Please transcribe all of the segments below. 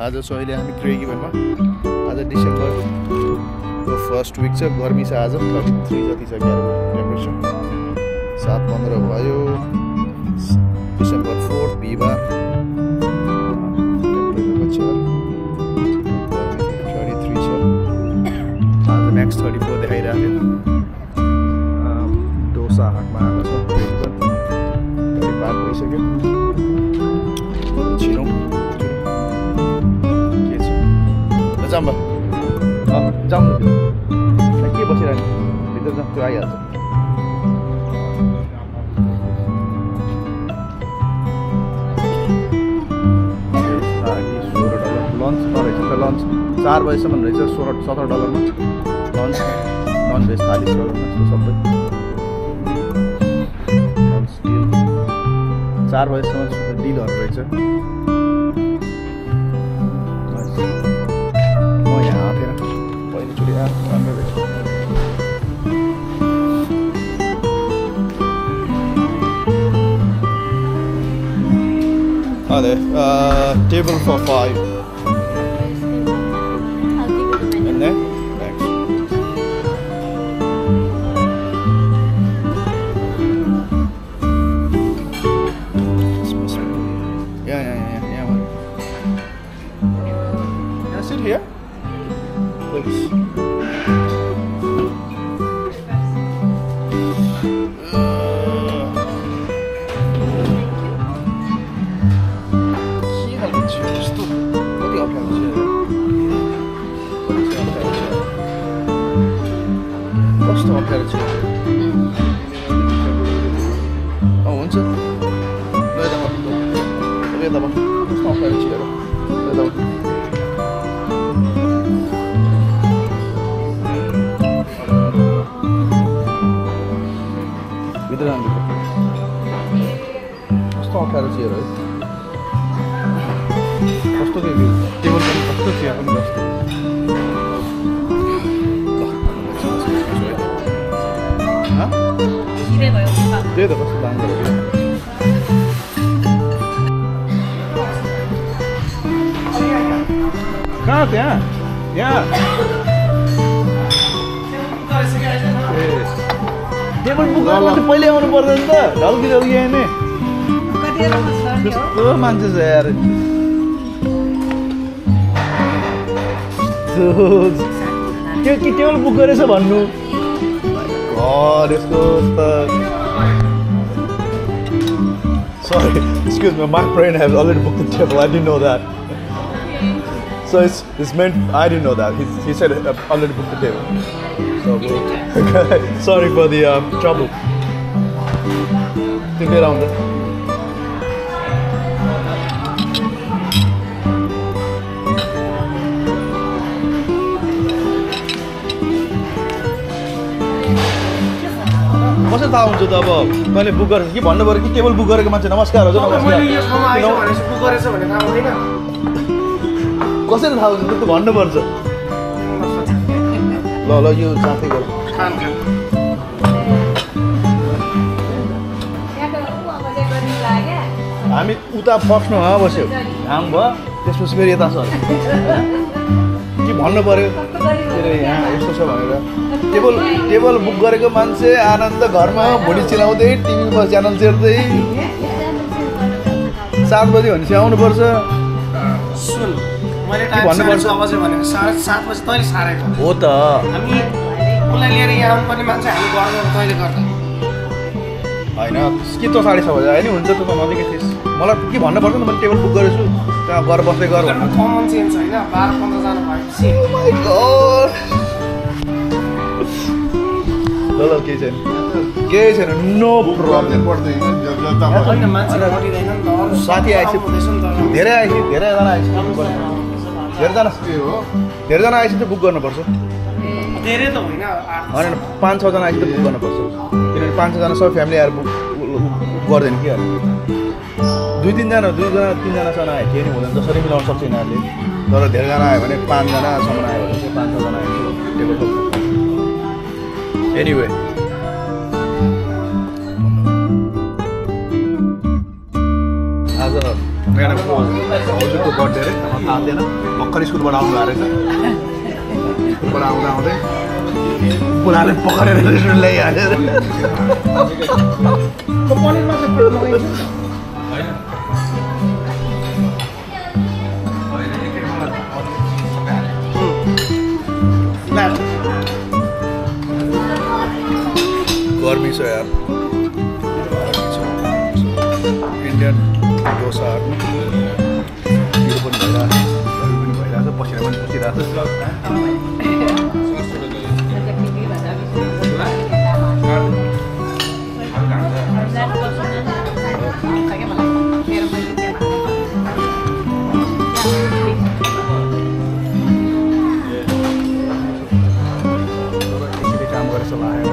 आज सो अहिले हामी क्रेगिभनमा आज डिसेम्बरको फर्स्ट विक छ गर्मी छ आज 33 जति छ टेम्परेचर 7:15 भयो डिसेम्बर 4 बिहिबार टेम्परेचर कति छ 33 छ आज म्याक्स 34 देखाइरहेको डोसा हाटमा आएको छ कति पार भइसक्यो छिरौँ जाम्बा जाउँ न के बसिरहने भित्र जाउँ त्यो आइहाल्छ $16 लन्च रहेछ त लन्च 4 बजीसम्म रहेछ $17 मा लन्च नन भेज थाली छ सबै लन्च डिल 4 बजीसम्म डिलहरू रहेछ table for 5. I'll give you the menu. And then? Thanks. Yeah. Can I sit here? Please. कस्तो अप्ठ्यारो छ हुन्छ कस्तो अप्ठ्यारो छ भित्र जानु कस्तो अप्ठ्यारो चेयर है कस्तो टेबल पनि कस्तो चेयर पनि कस्तो त्यही त कस्तो दाम गरेको कहाँ त्यहाँ टेबल बुक गर्नु पहिले आउनु पर्दैन त ढल्की आउने कस्तो मान्छे छ यार त्यो कि टेबल बुक गरेछ भन्नु यसको त sorry, excuse me, my friend has already booked the table. I didn't know that. So it's meant, I didn't know that. He said already booked the table. So sorry for the trouble. Think around it. कसरी थाहा हुन्छ त अब मैले book गरेको कि भन्नु पर्यो कि टेबल बुक गरेको मान्छे नमस्कार हजुर नमस्कार कसरी थाहा हुन्छ त भन्नुपर्छ ल यो साथै गर्छ हामी उता फर्स्टमा बस्यो घाम भयो त्यसपछि फेरि यता छ कि भन्नु पर्यो यहाँ यस्तो छ भनेर टेबल बुक गरेको मान्छे आनन्द घरमा भुँडी चिलाउँदै टिभीमा च्यानल चेर्दै 7 बजी भनेपछि आउनुपर्छ सुन मैले भन्नुपर्छ बजे भनेको 7:30 बजे तैँले सारेको हो त हामी उसलाई लिएर यहाँ आउनुपर्ने मान्छे हामी गर्नु तैँले गर्दा होइन कि त 6:30 बजे आयो नि हुन्छ त नजिकै थिइस् मलाई के भन्नुपर्छ नि मैले टेबल बुक गरेछु त्यहाँ गएर बस्दै गर भन्नु कमन सेन्स होइन 12-15 जना भएपछि ल केही छैन नो प्रब्लम साथी आएपछि धेरैजना आएपछि धेरैजना आएपछि त बुक गर्नुपर्छ धेरै त होइन 5-6 जना आएपछि त बुक गर्नुपर्छ किनभने 5-6 जना सबै फ्यामिली आएर बुक गर्दैन कि 2-3 जना 3-जनासम्म आयो केही नि हुँदैन जसरी मिलाउन सक्छ यिनीहरूले तर धेरैजना आयो भने 5 जनासम्म आयो भने चाहिँ 5-6 जना आयो टेबल एनिवे आज मेरा भाउजूको बर्थडे रे थाहा थिएन भर्खर स्कुलबाट आउनु भएको रहेछ स्कुलबाट आउँदा आउँदै बुढाले पक्रेर रेस्टुरेन्ट ल्याइहालेर गर्मी छ यार इन्डियन डोसाहरू ढिलो पनि भइरहेछ पसिना पनि पसिरहेछ काम गरेर चलायो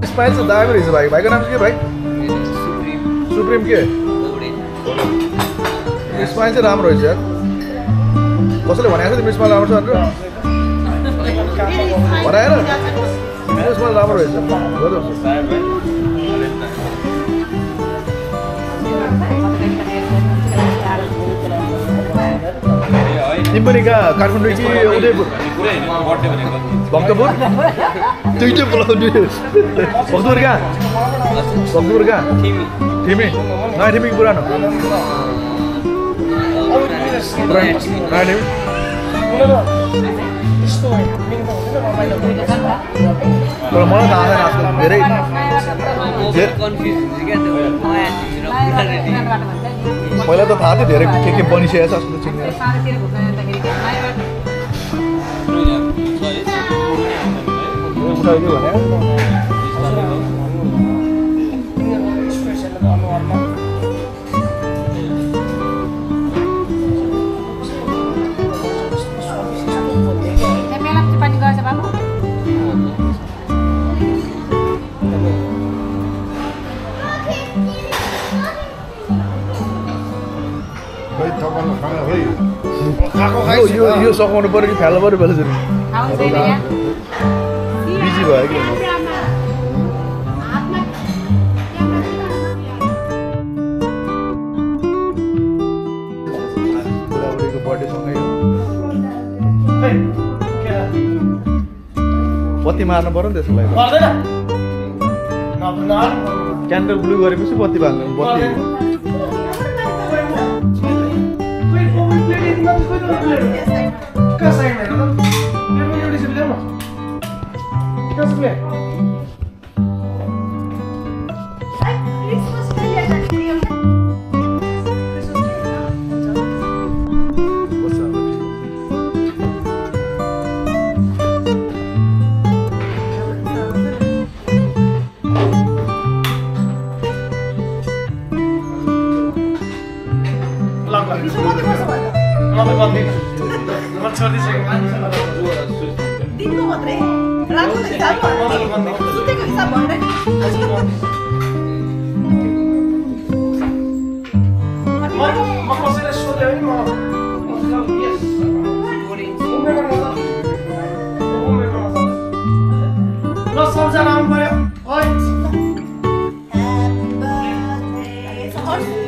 स्माइल चाहिँ दामी रहेछ भाइ भाइको नाम के भाइ सुप्रिम के स्माइल चाहिँ राम्रो रहेछ यार कसैले भनेको छ तिम्रो स्माइल राम्रो छ भनेर भनेर तिम्रो स्माइल राम्रो रहेछ तिमी पनि कहाँ काठमाडौँ कि उदयपुर भक्तपुर दुईटै बोलाउँछु भक्तपुर कहाँ भक्तपुर कहाँ ठिमी नयाँ ठिमी कि पुरानो नयाँ ठिमी तर मलाई थाहा छैन आजकल धेरै पहिला त थाहा थियो धेरै के बनिसकेको छ जस्तो चिन्दैन उठाइदियो भने यो सघाउनु पऱ्यो कि फ्याल्नु पऱ्यो बेला बिजी भयो कि बुढाबुढीको बर्थडेसँगै हो बत्ती मार्नु पऱ्यो नि त्यसको लागि क्यान्डल ब्लू गरेपछि बत्ती बाल्नु बत्ती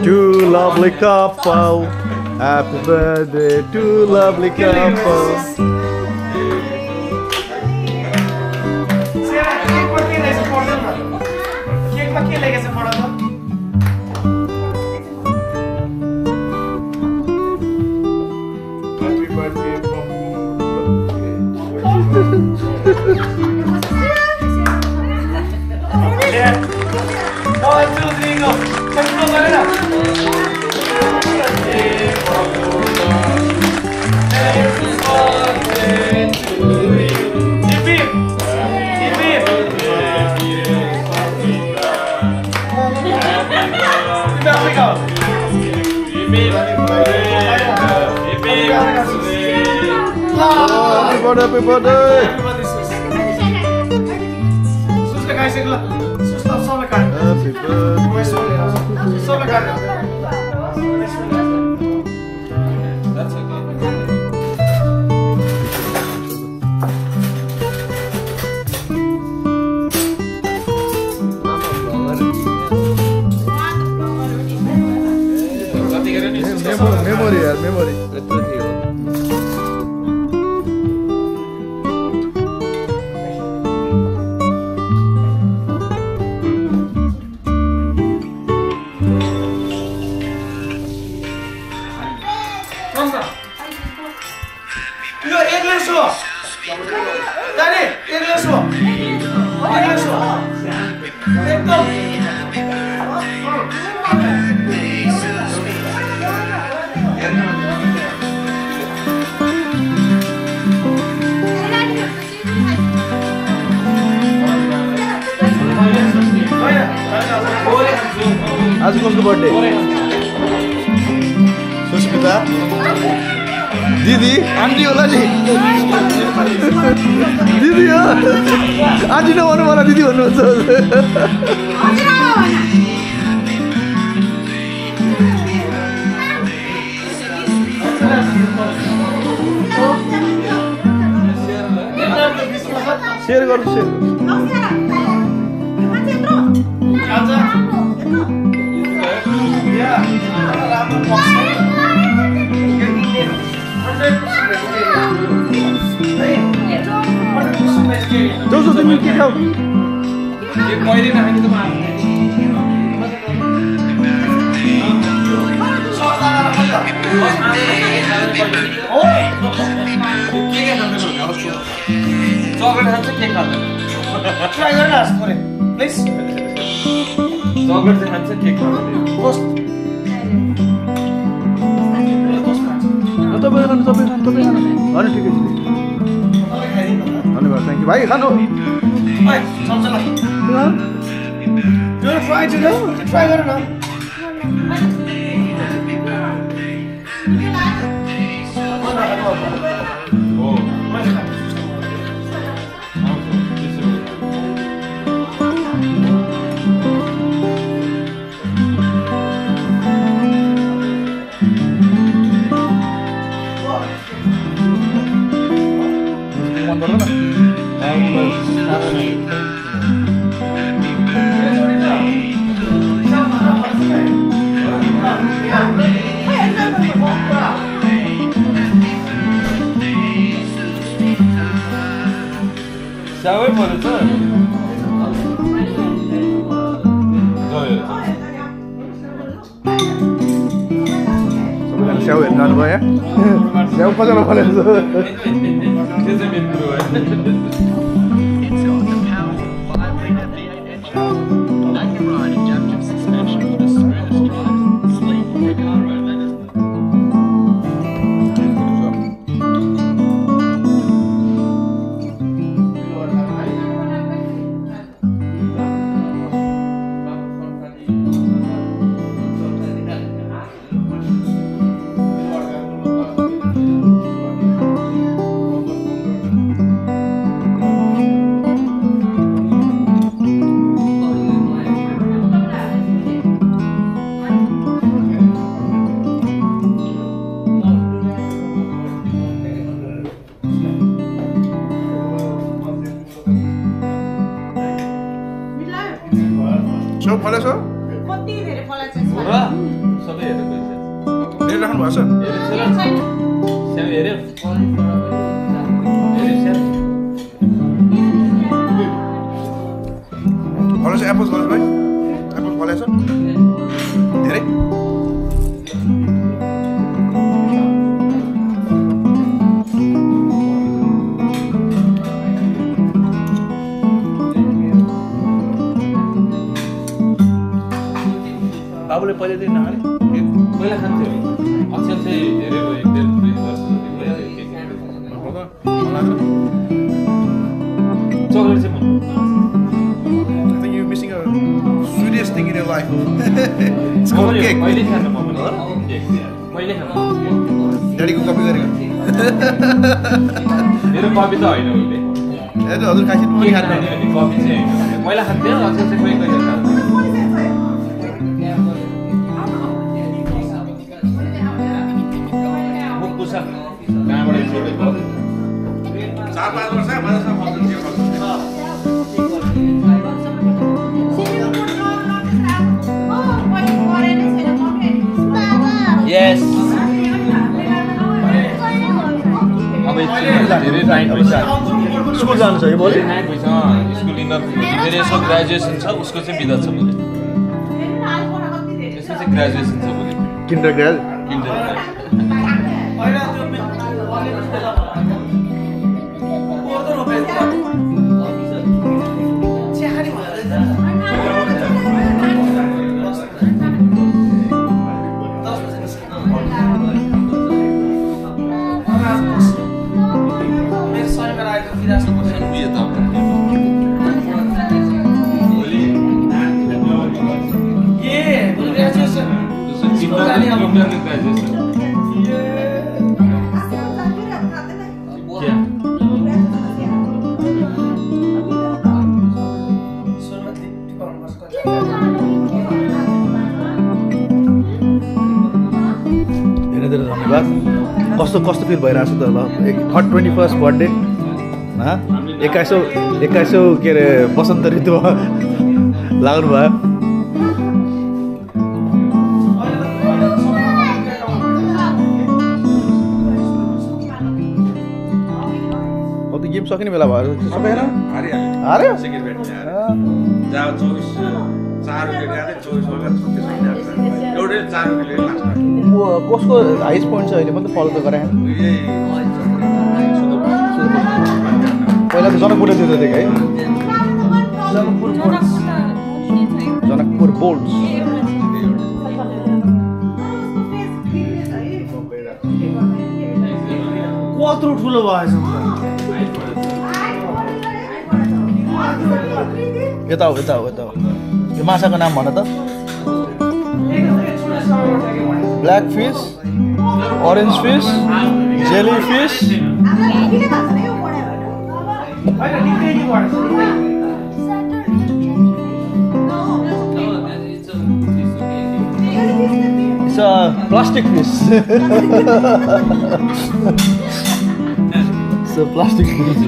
To lovely couple, happy birthday to lovely couple. birthday, happy birthday. सुसले खाइसक्यो ल सुस्ता सबले खानु Happy birthday. सबले खानु Memory, yaar, memory. यो एक ग्लास हो दानी एक ग्लास हो एकदम आज कसको बर्थडे सुस्मिता दिदी आन्टी होला नि दिदी हो आन्टी नभन्नु मलाई दिदी भन्नुहुन्छ सेयर गर्छु सेयर Dozo तिमी के खाऊ ये मैले नखाने त चकलेट खान्छ के खान्छ ट्राई गर्न आस थोरै प्लिज चकलेट चाहिँ खान्छ के खान्छ पोस्ट तपाईँ खानु अनि ठिकै छ धन्यवाद थ्याङ्क यू भाइ खानु भाइ चल्छ ल यो ट्राई गर न Siapa yang mana tu? सबैजना स्याउ हेर्नु जानुभयो यहाँ स्याउ कसैलाई भनेको छ Dia zaman dulu. सब फलेछ कति धेरै फलेछ Murah, sampai ada biasa. हेरिराख्नु भएको छ Saya ada. फलेछ एप्पल फलेछ भाइ एप्पल फलेछ धेरै बाबुले पहिल्यैदेखि नखाने Boleh kan tu? Aksel saya ada ekdem berinvest. Coklat sih. I think you're missing a sweetest thing in your life. It's called cake. Pilih kan mama. Pilih kan. Daddy को copy करेगा मेरो copy त होइन उहिले ए हजुर खाइसिनु पनि खानु copy चाहिँ होइन पहिला खान्थ्यो अझै चाहिँ कोही कोही खान्थ्यो पुसा कहाँबाट छोडेको 4-5 वर्ष मजासँग मजन थियो यस अब धेरै टाइम भइसक्यो स्कुल जानु छ यो भोलि टाइम भइसक्यो स्कुल इनर मेरो यसको ग्रेजुएसन छ उसको चाहिँ बिदा छ भोलि यसको चाहिँ ग्रेजुएसन छ भोलि किन्डर ग्रेड कस्तो कस्तो फिल भइरहेको छ त ल 21st बर्थडे 2100 के अरे बसन्त ऋतु लाग्नु भयो अब त गेम सकिने बेला भयो सबै होइन हार्यो सेकेन्ड ब्याट जहाँ 4 विकेट गएको 24 ओभर 36 रन एउटै 4 विकेट लास्टमा कसको हाइस्ट पोइन्ट छ अहिले पनि फलो त गराएन पहिला त जनकपुरले दिँदै थियो है जनकपुर बोल्ट्स कत्रो ठुलो भएछ यता हो यो माछाको नाम भन त black fish orange fish jelly fish it's a plastic fish it's a plastic fish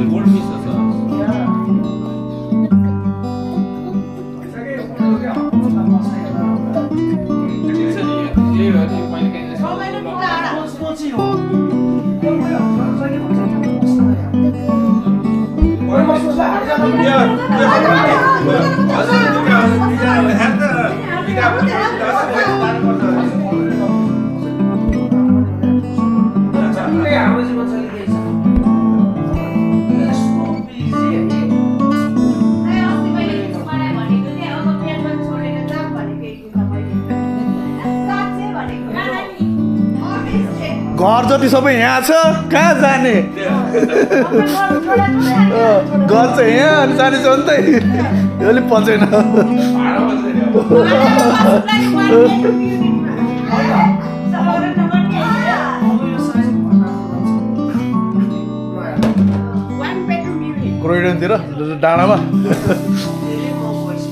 घर जति सबै यहाँ छ कहाँ जाने घर चाहिँ यहाँ अनि जाने छ नि त यो अलिक पच्दैन क्रोइडनतिर डाँडामा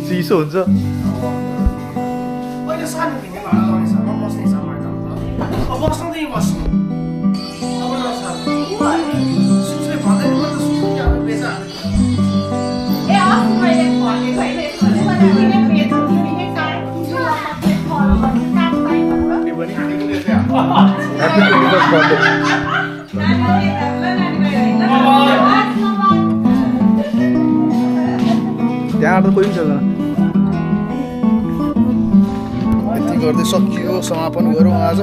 चिसो हुन्छ त्यहाँ त कोही पनि छैन यति गर्दै सकियो समापन गरौँ आज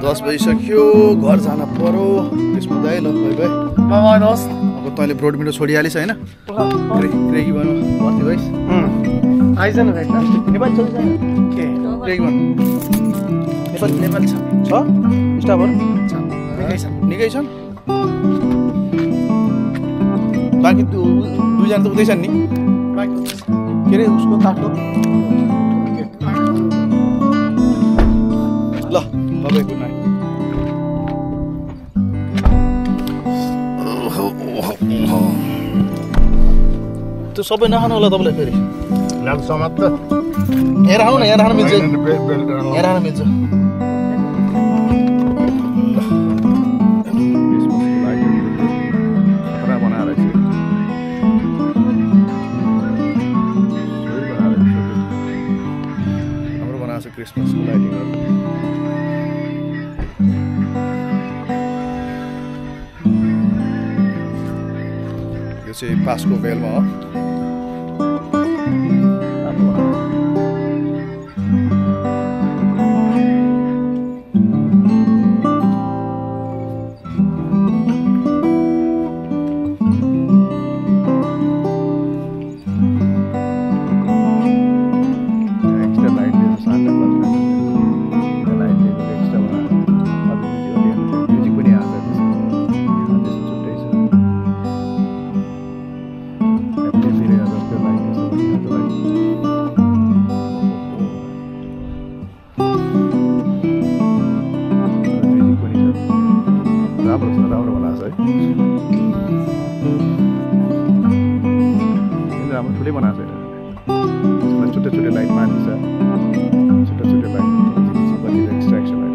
10 बजिसक्यो घर जान पर्यो त्यसमा दाइ ल भाइ भाइ अब तैँले ब्रोड मिठो छोडिहालिस् होइन क्रेगी भन्नु भर्ती भइस् आइजन भाइ नेपाली छ के क्रेगी भन्नु नेपाली छ स्टाफहरू निकै छन् बाँकी दुईजना त उतै छन् नि के अरे उसको तातो ल बाबाई गुड नाइट त्यो सबै नखानु होला तपाईँलाई फेरि नाम समाप्त यहाँ राख्नु न यहाँ राख्नु मिल्छ बेल्ट राख्नु। यहाँ राख्नु मिल्छ क्रिसमसको लाइटिङहरू यो चाहिँ पासको भेलमा हो राम्रो बनाएको छ है राम्रो ठुलै बनाएको छ छुट्टै छुट्टै लाइट माथि छ छुट्टै छुट्टै लाइट एक्सट्र्याक्सन